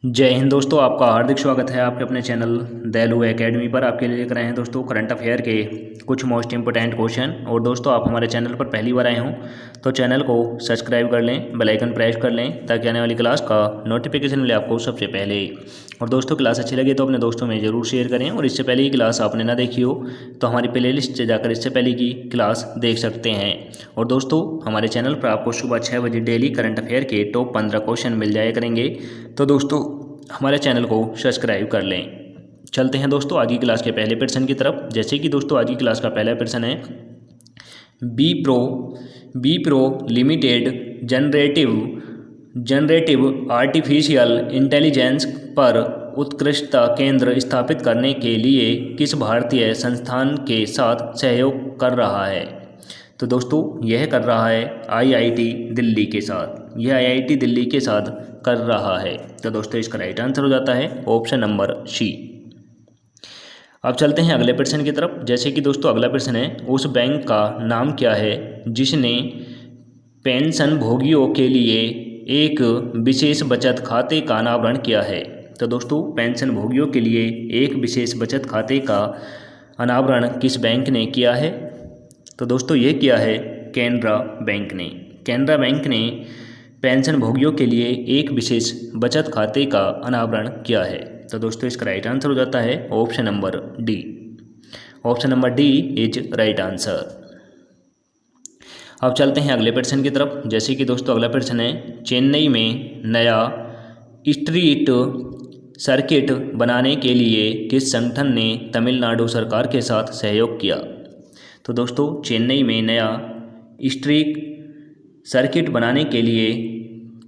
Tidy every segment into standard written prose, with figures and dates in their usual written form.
जय हिंद दोस्तों, आपका हार्दिक स्वागत है आपके अपने चैनल दैलू एकेडमी पर। आपके लिए लेकर आए हैं दोस्तों करंट अफेयर के कुछ मोस्ट इंपोर्टेंट क्वेश्चन। और दोस्तों आप हमारे चैनल पर पहली बार आए हों तो चैनल को सब्सक्राइब कर लें, बेल आइकन प्रेस कर लें ताकि आने वाली क्लास का नोटिफिकेशन मिले आपको सबसे पहले। और दोस्तों क्लास अच्छी लगे तो अपने दोस्तों में ज़रूर शेयर करें। और इससे पहले की क्लास आपने ना देखी हो तो हमारी प्ले लिस्ट से जाकर इससे पहले की क्लास देख सकते हैं। और दोस्तों हमारे चैनल पर आपको सुबह 6 बजे डेली करंट अफेयर के टॉप 15 क्वेश्चन मिल जाया करेंगे। तो दोस्तों हमारे चैनल को सब्सक्राइब कर लें। चलते हैं दोस्तों आज की क्लास के पहले प्रश्न की तरफ। जैसे कि दोस्तों आज की क्लास का पहला प्रश्न है, B pro limited generative artificial intelligence पर उत्कृष्टता केंद्र स्थापित करने के लिए किस भारतीय संस्थान के साथ सहयोग कर रहा है? तो दोस्तों यह कर रहा है आईआईटी दिल्ली के साथ। यह आईआईटी दिल्ली के साथ कर रहा है। तो दोस्तों इसका राइट आंसर हो जाता है ऑप्शन नंबर सी। अब चलते हैं अगले प्रश्न की तरफ। जैसे कि दोस्तों अगला प्रश्न है, उस बैंक का नाम क्या है जिसने पेंशन भोगियों के लिए एक विशेष बचत खाते का अनावरण किया है? तो दोस्तों पेंशन भोगियों के लिए एक विशेष बचत खाते का अनावरण किस बैंक ने किया है? तो दोस्तों ये किया है कैनरा बैंक ने। कैनरा बैंक ने पेंशन भोगियों के लिए एक विशेष बचत खाते का अनावरण किया है। तो दोस्तों इसका राइट आंसर हो जाता है option number D. Option number D is right answer. अब चलते हैं अगले प्रश्न की तरफ। जैसे कि दोस्तों अगला प्रश्न है, चेन्नई में नया स्ट्रीट सर्किट बनाने के लिए किस संगठन ने तमिलनाडु सरकार के साथ सहयोग किया? तो दोस्तों चेन्नई में नया स्ट्रीट सर्किट बनाने के लिए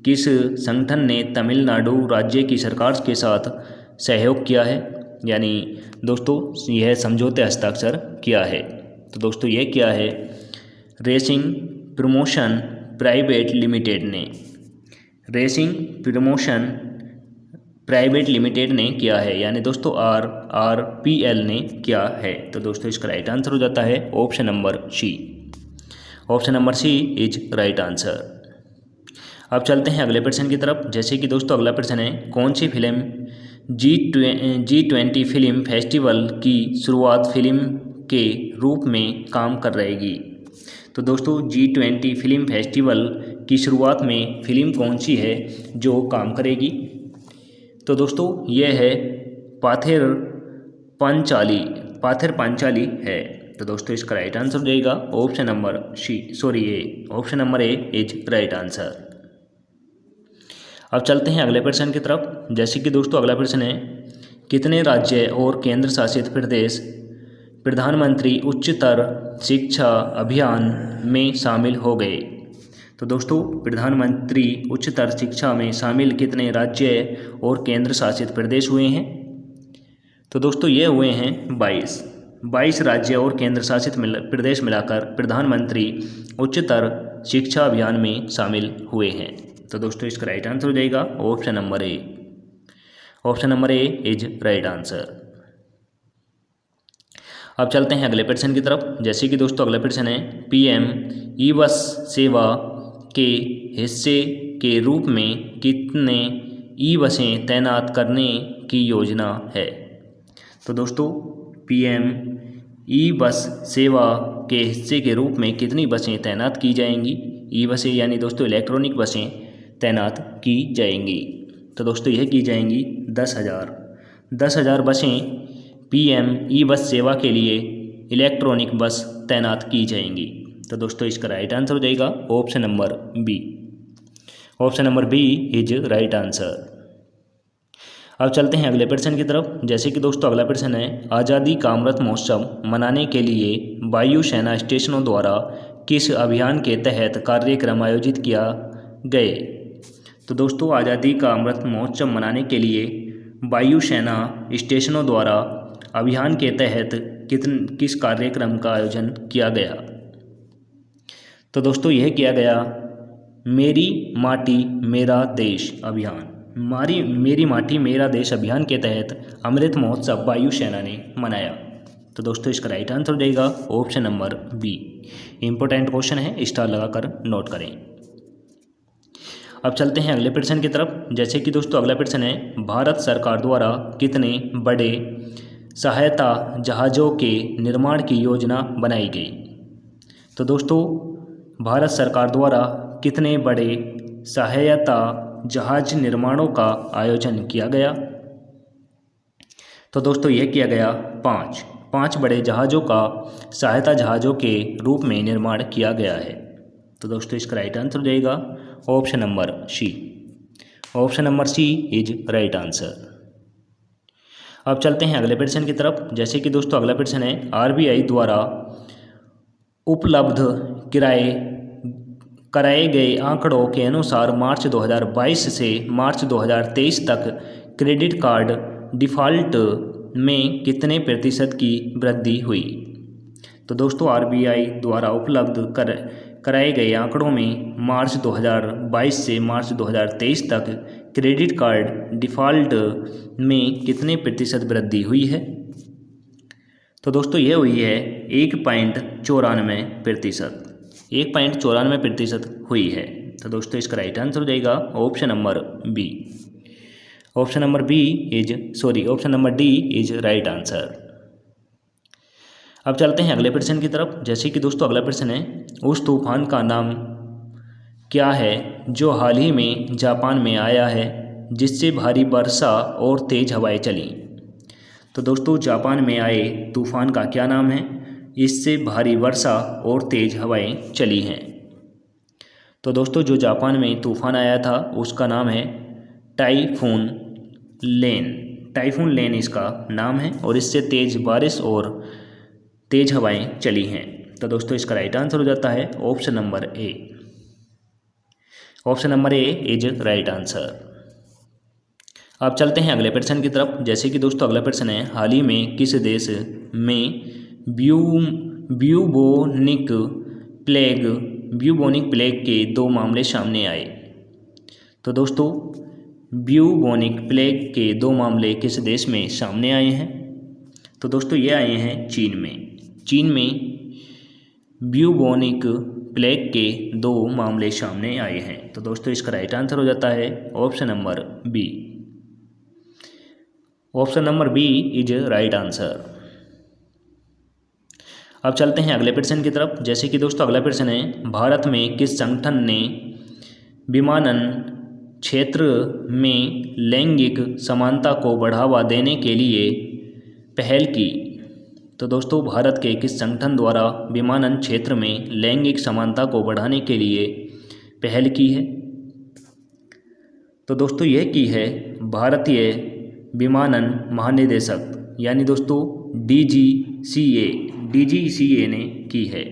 किस संगठन ने तमिलनाडु राज्य की सरकार के साथ सहयोग किया है, यानी दोस्तों यह समझौते हस्ताक्षर किया है? तो दोस्तों यह किया है रेसिंग प्रमोशन प्राइवेट लिमिटेड ने। रेसिंग प्रमोशन प्राइवेट लिमिटेड ने किया है, यानी दोस्तों RRPL ने किया है। तो दोस्तों इसका राइट आंसर हो जाता है option number C. Option number C is right answer. अब चलते हैं अगले प्रश्न की तरफ। जैसे कि दोस्तों अगला प्रश्न है, कौन सी फिल्म G20 फिल्म फेस्टिवल की शुरुआत फिल्म के रूप में काम कर रहेगी? तो दोस्तों G20 फिल्म फेस्टिवल की शुरुआत में फिल्म कौन सी है जो काम करेगी? तो दोस्तों यह है पाथेर पांचाली है। तो दोस्तों इसका राइट आंसर हो जाएगा option number A. Option number A is right answer. अब चलते हैं अगले प्रश्न की तरफ। जैसे कि दोस्तों अगला प्रश्न है, कितने राज्य और केंद्र शासित प्रदेश प्रधानमंत्री उच्चतर शिक्षा अभियान में शामिल हो गए? तो दोस्तों प्रधानमंत्री उच्चतर शिक्षा में शामिल कितने राज्य और केंद्र शासित प्रदेश हुए हैं? तो दोस्तों ये हुए हैं 22 राज्य और केंद्र शासित प्रदेश मिलाकर प्रधानमंत्री उच्चतर शिक्षा अभियान में शामिल हुए हैं। तो दोस्तों इसका राइट आंसर हो जाएगा option number A. Option number A is right answer. अब चलते हैं अगले प्रश्न की तरफ। जैसे कि दोस्तों अगला प्रश्न है, PM ई बस सेवा के हिस्से के रूप में कितने ई बसें तैनात करने की योजना है? तो दोस्तों PM ई बस सेवा के हिस्से के रूप में कितनी बसें तैनात की जाएंगी? ई बसें यानी दोस्तों इलेक्ट्रॉनिक बसें तैनात की जाएंगी। तो दोस्तों यह की जाएंगी 10,000 बसें PM ई बस सेवा के लिए इलेक्ट्रॉनिक बस तैनात की जाएंगी। तो दोस्तों इसका राइट आंसर हो जाएगा option number B. Option number B is right answer. अब चलते हैं अगले प्रश्न की तरफ। जैसे कि दोस्तों अगला प्रश्न है, आज़ादी का अमृत महोत्सव मनाने के लिए वायुसेना स्टेशनों द्वारा किस अभियान के तहत कार्यक्रम आयोजित किया गए? तो दोस्तों आज़ादी का अमृत महोत्सव मनाने के लिए वायुसेना स्टेशनों द्वारा अभियान के तहत किस कार्यक्रम का आयोजन किया गया? तो दोस्तों यह किया गया मेरी माटी मेरा देश अभियान। मेरी माटी मेरा देश अभियान के तहत अमृत महोत्सव वायुसेना ने मनाया। तो दोस्तों इसका राइट आंसर हो जाएगा option number B. Important question है, स्टार लगाकर नोट करें। अब चलते हैं अगले प्रश्न की तरफ। जैसे कि दोस्तों अगला प्रश्न है, भारत सरकार द्वारा कितने बड़े सहायता जहाज़ों के निर्माण की योजना बनाई गई? तो दोस्तों भारत सरकार द्वारा कितने बड़े सहायता जहाज निर्माणों का आयोजन किया गया? तो दोस्तों यह किया गया पाँच बड़े जहाज़ों का सहायता जहाज़ों के रूप में निर्माण किया गया है। तो दोस्तों इसका राइट आंसर हो जाएगा option number C. Option number C is right answer. अब चलते हैं अगले प्रश्न की तरफ। जैसे कि दोस्तों अगला प्रश्न है, आरबीआई द्वारा उपलब्ध कराए गए आंकड़ों के अनुसार मार्च 2022 से मार्च 2023 तक क्रेडिट कार्ड डिफ़ॉल्ट में कितने प्रतिशत की वृद्धि हुई? तो दोस्तों आरबीआई द्वारा उपलब्ध कराए गए आंकड़ों में मार्च 2022 से मार्च 2023 तक क्रेडिट कार्ड डिफ़ॉल्ट में कितने प्रतिशत वृद्धि हुई है? तो दोस्तों यह हुई है 1.94%। 1.94% हुई है। तो दोस्तों इसका राइट आंसर हो जाएगा option number B. Option number D is right answer. अब चलते हैं अगले प्रश्न की तरफ। जैसे कि दोस्तों अगला प्रश्न है, उस तूफान का नाम क्या है जो हाल ही में जापान में आया है जिससे भारी वर्षा और तेज़ हवाएं चली? तो दोस्तों जापान में आए तूफान का क्या नाम है इससे भारी वर्षा और तेज़ हवाएं चली हैं? तो दोस्तों जो जापान में तूफान आया था उसका नाम है टाइफून लेन इसका नाम है और इससे तेज़ बारिश और तेज़ हवाएं चली हैं। तो दोस्तों इसका राइट आंसर हो जाता है option number A. Option number A is right answer. अब चलते हैं अगले प्रश्न की तरफ। जैसे कि दोस्तों अगला प्रश्न है, हाल ही में किस देश में ब्यूबोनिक प्लेग के 2 मामले सामने आए? तो दोस्तों ब्यूबोनिक प्लेग के 2 मामले किस देश में सामने आए हैं? तो दोस्तों ये आए हैं चीन में ब्यूबोनिक प्लेग के 2 मामले सामने आए हैं। तो दोस्तों इसका राइट आंसर हो जाता है option number B. Option number B is right answer. अब चलते हैं अगले प्रश्न की तरफ। जैसे कि दोस्तों अगला प्रश्न है, भारत में किस संगठन ने विमानन क्षेत्र में लैंगिक समानता को बढ़ावा देने के लिए पहल की? तो दोस्तों भारत के किस संगठन द्वारा विमानन क्षेत्र में लैंगिक समानता को बढ़ाने के लिए पहल की है? तो दोस्तों यह की है भारतीय विमानन महानिदेशक यानी दोस्तों DGCA ने की है।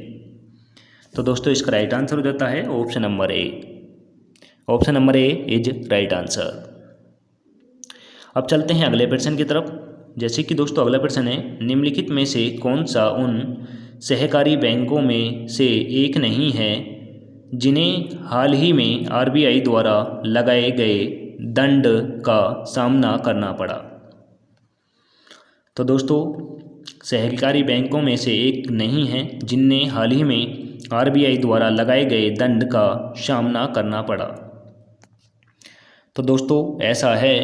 तो दोस्तों इसका राइट आंसर हो जाता है option number A. Option number A is right answer. अब चलते हैं अगले प्रश्न की तरफ। जैसे कि दोस्तों अगला प्रश्न है, निम्नलिखित में से कौन सा उन सहकारी बैंकों में से एक नहीं है जिन्हें हाल ही में आरबीआई द्वारा लगाए गए दंड का सामना करना पड़ा? तो दोस्तों सहकारी बैंकों में से एक नहीं है जिन्हें हाल ही में आरबीआई द्वारा लगाए गए दंड का सामना करना पड़ा। तो दोस्तों ऐसा है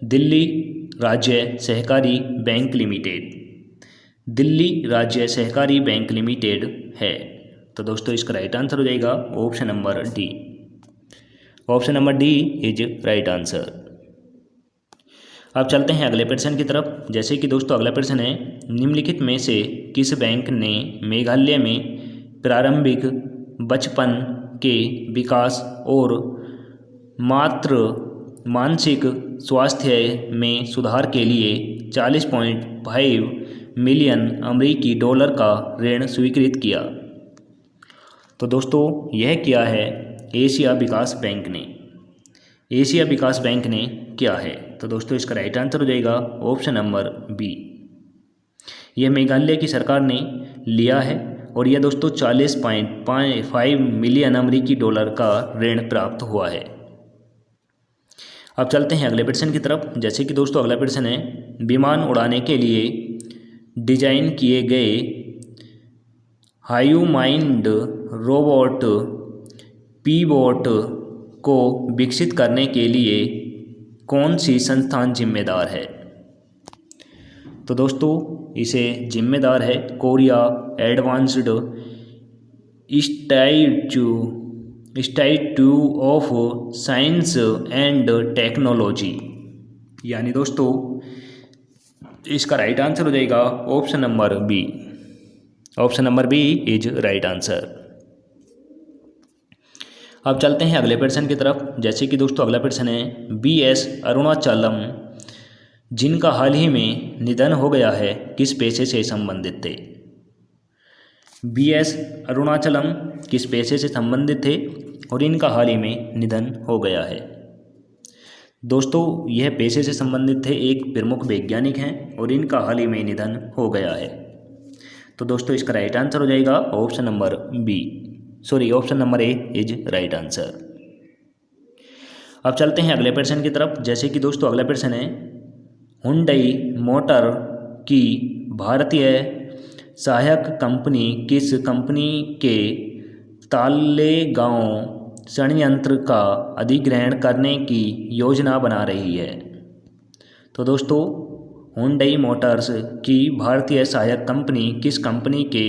दिल्ली राज्य सहकारी बैंक लिमिटेड। दिल्ली राज्य सहकारी बैंक लिमिटेड है। तो दोस्तों इसका राइट आंसर हो जाएगा option number D. Option number D is right answer. अब चलते हैं अगले प्रश्न की तरफ। जैसे कि दोस्तों अगला प्रश्न है, निम्नलिखित में से किस बैंक ने मेघालय में प्रारंभिक बचपन के विकास और मानसिक स्वास्थ्य में सुधार के लिए 40.5 मिलियन अमेरिकी डॉलर का ऋण स्वीकृत किया? तो दोस्तों यह किया है एशिया विकास बैंक ने। एशिया विकास बैंक ने क्या है? तो दोस्तों इसका राइट आंसर हो जाएगा ऑप्शन नंबर बी। यह मेघालय की सरकार ने लिया है और यह दोस्तों 40.5 मिलियन अमेरिकी डॉलर का ऋण प्राप्त हुआ है। अब चलते हैं अगले प्रश्न की तरफ। जैसे कि दोस्तों अगला प्रश्न है, विमान उड़ाने के लिए डिजाइन किए गए ह्यूमनॉइड रोबोट पीबोट को विकसित करने के लिए कौन सी संस्थान जिम्मेदार है? तो दोस्तों इसे जिम्मेदार है Korea advanced institute of science and technology. यानी दोस्तों इसका राइट आंसर हो जाएगा option number B. Option number B is right answer. अब चलते हैं अगले प्रश्न की तरफ। जैसे कि दोस्तों अगला प्रश्न है BS अरुणाचलम जिनका हाल ही में निधन हो गया है किस पेशे से संबंधित थे? BS अरुणाचलम किस पेशे से संबंधित थे और इनका हाल ही में निधन हो गया है? दोस्तों यह पेशे से संबंधित थे, एक प्रमुख वैज्ञानिक हैं और इनका हाल ही में निधन हो गया है। तो दोस्तों इसका राइट आंसर हो जाएगा option number option number A is right answer. अब चलते हैं अगले प्रश्न की तरफ। जैसे कि दोस्तों अगला प्रश्न है हुंडई मोटर की भारतीय सहायक कंपनी किस कंपनी के तालेगांव संयंत्र का अधिग्रहण करने की योजना बना रही है? तो दोस्तों हुंडई मोटर्स की भारतीय सहायक कंपनी किस कंपनी के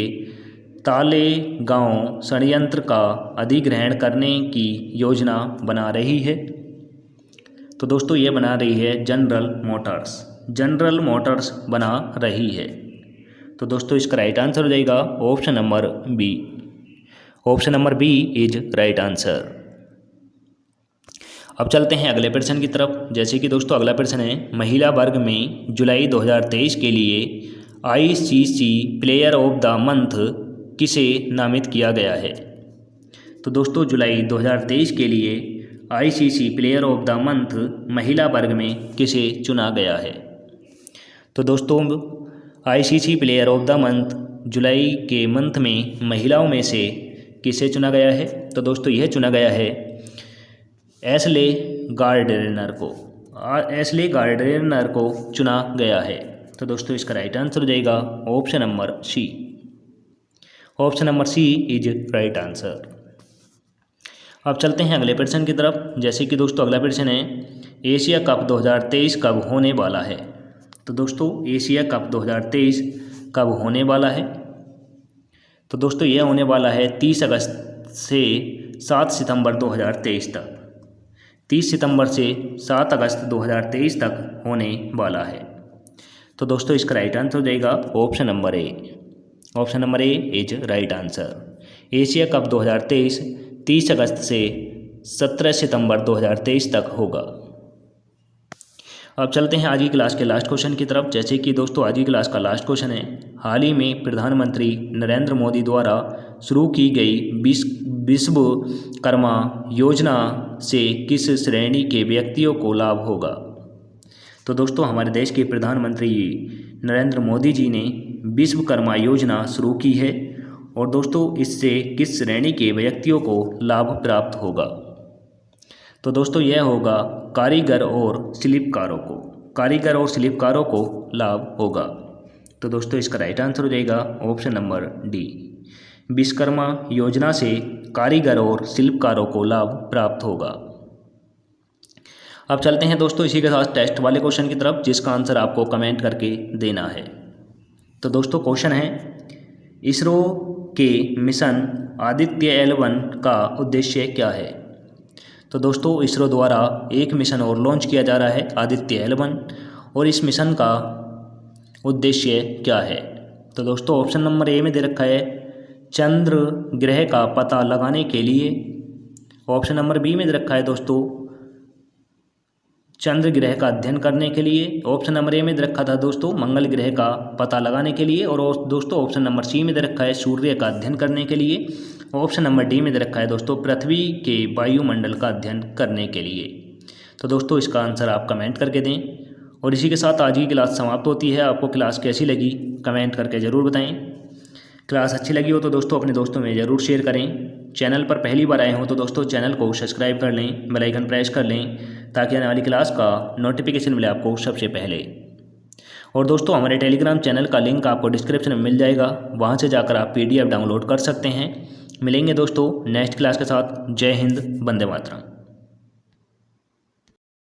तालेगांव संयंत्र का अधिग्रहण करने की योजना बना रही है? तो दोस्तों ये बना रही है जनरल मोटर्स बना रही है। तो दोस्तों इसका राइट आंसर हो जाएगा option number B. Option number B is right answer. अब चलते हैं अगले प्रश्न की तरफ। जैसे कि दोस्तों अगला प्रश्न है महिला वर्ग में जुलाई 2023 के लिए ICC player of the month किसे नामित किया गया है? तो दोस्तों जुलाई 2023 के लिए ICC player of the month महिला वर्ग में किसे चुना गया है? तो दोस्तों ICC player of the month जुलाई के मंथ में महिलाओं में से किसे चुना गया है? तो दोस्तों यह चुना गया है एशले गार्डनर को चुना गया है। तो दोस्तों इसका राइट आंसर हो जाएगा option number C. Option number C is right answer. अब चलते हैं अगले प्रश्न की तरफ। जैसे कि दोस्तों अगला प्रश्न है एशिया कप 2023 कब होने वाला है? तो दोस्तों एशिया कप 2023 कब होने वाला है? तो दोस्तों यह होने वाला है 30 अगस्त से 7 सितंबर 2023 तक। 30 सितंबर से 7 अगस्त 2023 तक होने वाला है। तो दोस्तों इसका राइट आंसर हो जाएगा option number A. Option number A is right answer. Asia cup 2023 30 अगस्त से 17 सितंबर 2023 तक होगा। अब चलते हैं आज की क्लास के लास्ट क्वेश्चन की तरफ। जैसे कि दोस्तों आज की क्लास का लास्ट क्वेश्चन है हाल ही में प्रधानमंत्री नरेंद्र मोदी द्वारा शुरू की गई विश्वकर्मा योजना से किस श्रेणी के व्यक्तियों को लाभ होगा? तो दोस्तों हमारे देश के प्रधानमंत्री नरेंद्र मोदी जी ने विश्वकर्मा योजना शुरू की है और दोस्तों इससे किस श्रेणी के व्यक्तियों को लाभ प्राप्त होगा? तो दोस्तों यह होगा कारीगर और शिल्पकारों को लाभ होगा। तो दोस्तों इसका राइट आंसर हो जाएगा ऑप्शन नंबर डी। विश्वकर्मा योजना से कारीगर और शिल्पकारों को लाभ प्राप्त होगा। अब चलते हैं दोस्तों इसी के साथ टेस्ट वाले क्वेश्चन की तरफ जिसका आंसर आपको कमेंट करके देना है। तो दोस्तों क्वेश्चन है इसरो के मिशन आदित्य L1 का उद्देश्य क्या है? तो दोस्तों इसरो द्वारा एक मिशन और लॉन्च किया जा रहा है आदित्य L1 और इस मिशन का उद्देश्य क्या है? तो दोस्तों ऑप्शन नंबर ए में दे रखा है चंद्र ग्रह का पता लगाने के लिए। ऑप्शन नंबर बी में दे रखा है दोस्तों चंद्र ग्रह का अध्ययन करने के लिए। ऑप्शन नंबर ए में दे रखा था दोस्तों मंगल ग्रह का पता लगाने के लिए। और दोस्तों ऑप्शन नंबर सी में दे रखा है सूर्य का अध्ययन करने के लिए। ऑप्शन नंबर डी में दे रखा है दोस्तों पृथ्वी के वायुमंडल का अध्ययन करने के लिए। तो दोस्तों इसका आंसर आप कमेंट करके दें। और इसी के साथ आज की क्लास समाप्त होती है। आपको क्लास कैसी लगी कमेंट करके ज़रूर बताएं। क्लास अच्छी लगी हो तो दोस्तों अपने दोस्तों में ज़रूर शेयर करें। चैनल पर पहली बार आए हो तो दोस्तों चैनल को सब्सक्राइब कर लें, बेल आइकन प्रेस कर लें ताकि आने वाली क्लास का नोटिफिकेशन मिले आपको सबसे पहले। और दोस्तों हमारे टेलीग्राम चैनल का लिंक आपको डिस्क्रिप्शन में मिल जाएगा, वहां से जाकर आप PDF डाउनलोड कर सकते हैं। मिलेंगे दोस्तों नेक्स्ट क्लास के साथ। जय हिंद, वंदे मातरम।